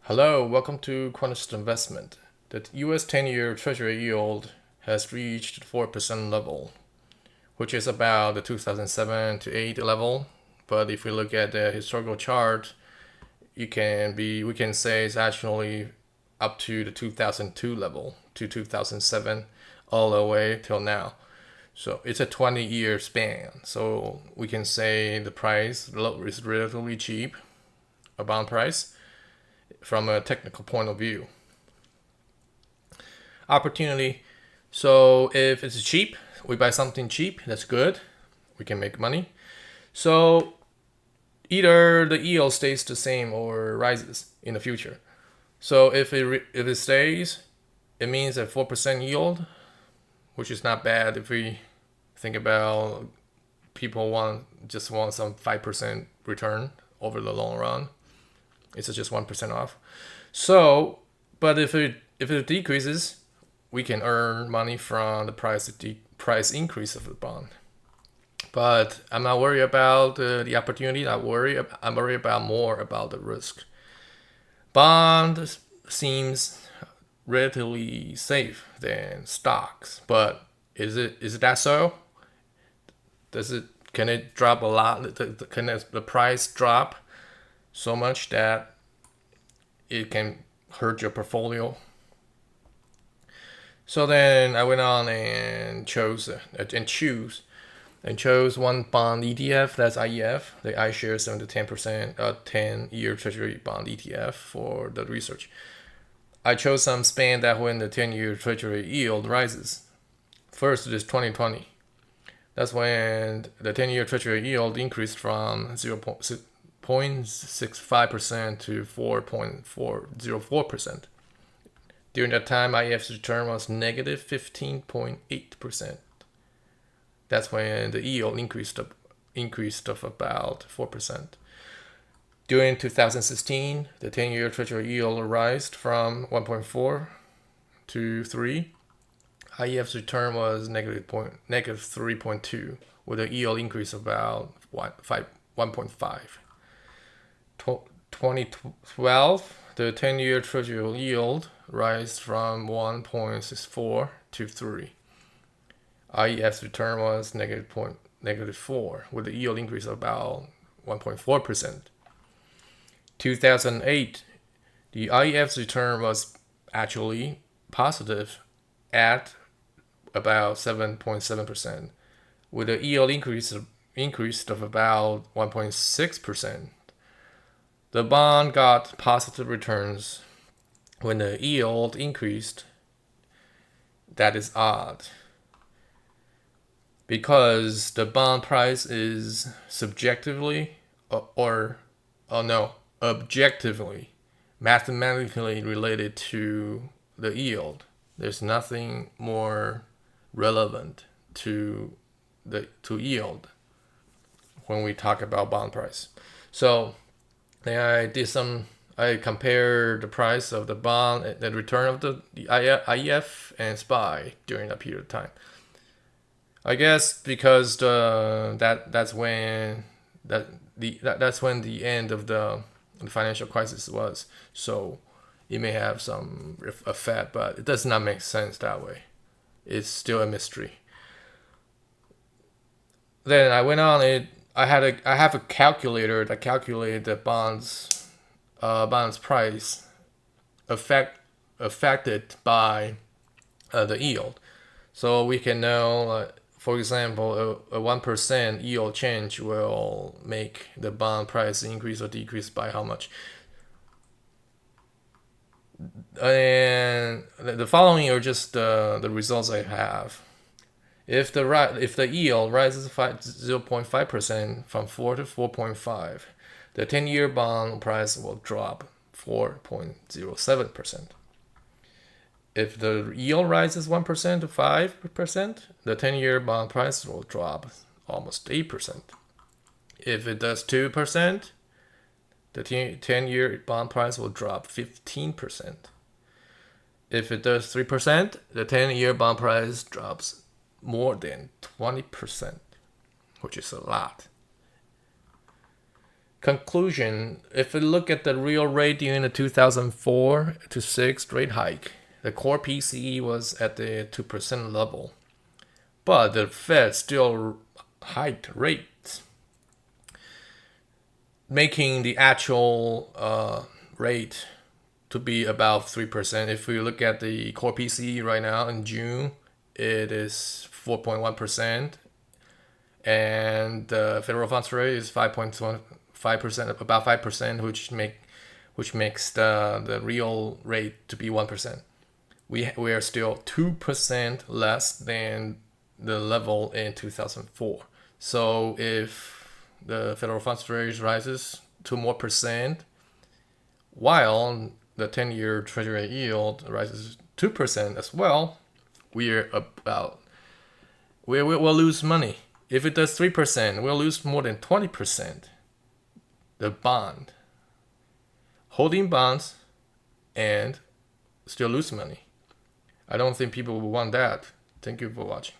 Hello, welcome to Quantitative Investment. The US 10-year Treasury yield has reached the 4% level, which is about the 2007 to 8 level. But if we look at the historical chart, we can say it's actually up to the 2002 level to 2007 all the way till now. So it's a 20-year span. So we can say the price is relatively cheap, a bond price, from a technical point of view. Opportunity. So if it's cheap, we buy something cheap, that's good. We can make money. So either the yield stays the same or rises in the future. So if it stays, it means a 4% yield, which is not bad if we think about people want some 5% return over the long run. It's just 1% off. So, but if it decreases, we can earn money from the price increase of the bond. But I'm not worried about the opportunity. I'm worried about more about the risk. Bond seems relatively safe than stocks, but is it that so? Can it drop a lot? Can the price drop so much that it can hurt your portfolio? So then I went on and chose one bond ETF. That's IEF, the iShares 7 to 10% 10-year Treasury bond ETF for the research. I chose some span that when the 10-year Treasury yield rises. First, it is 2020. That's when the 10-year Treasury yield increased from 0.65% to 4.404%. During that time, IEF's return was negative 15.8%. That's when the yield increased of about 4%. During 2016, the 10-year Treasury yield rose from 1.4 to 3. IEF's return was negative 3.2, with a yield increase of about 1.5. 2012, the 10-year Treasury yield rose from 1.64 to 3. IEF's return was negative 4, with a yield increase of about 1.4%. 2008, the IEF's return was actually positive at about 7.7%, with a yield increase of about 1.6%. The bond got positive returns when the yield increased. That is odd, because the bond price is objectively, mathematically related to the yield. There's nothing more relevant to yield when we talk about bond price. So then I compared the price of the bond, the return of the IEF and SPY during that period of time. I guess because that's when the end of the financial crisis was. So it may have some effect, but it does not make sense that way. It's still a mystery. Then I went on it. I have a calculator that calculated the bonds price affected by the yield. So we can know, for example, a 1% yield change will make the bond price increase or decrease by how much. And the following are just the results I have. If the yield rises 0.5% from 4 to 4.5, the 10-year bond price will drop 4.07%. If the yield rises 1% to 5%, the 10-year bond price will drop almost 8%. If it does 2%, the 10-year bond price will drop 15%. If it does 3%, the 10-year bond price drops more than 20%, which is a lot. conclusion, if we look at the real rate during the 2004 to 6 rate hike, the core PCE was at the 2% level, but the Fed still hiked rates, making the actual rate to be about 3%. If we look at the core PCE right now in June, it is 4.1%, and the federal funds rate is 5.5%, about 5%, which makes the real rate to be 1%. We are still 2% less than the level in 2004. So if the federal funds rate rises 2 more percent, while the 10-year Treasury yield rises 2% as well, we'll lose money. If it does 3%, we'll lose more than 20%. The bond, holding bonds, and still lose money. I don't think people will want that. Thank you for watching.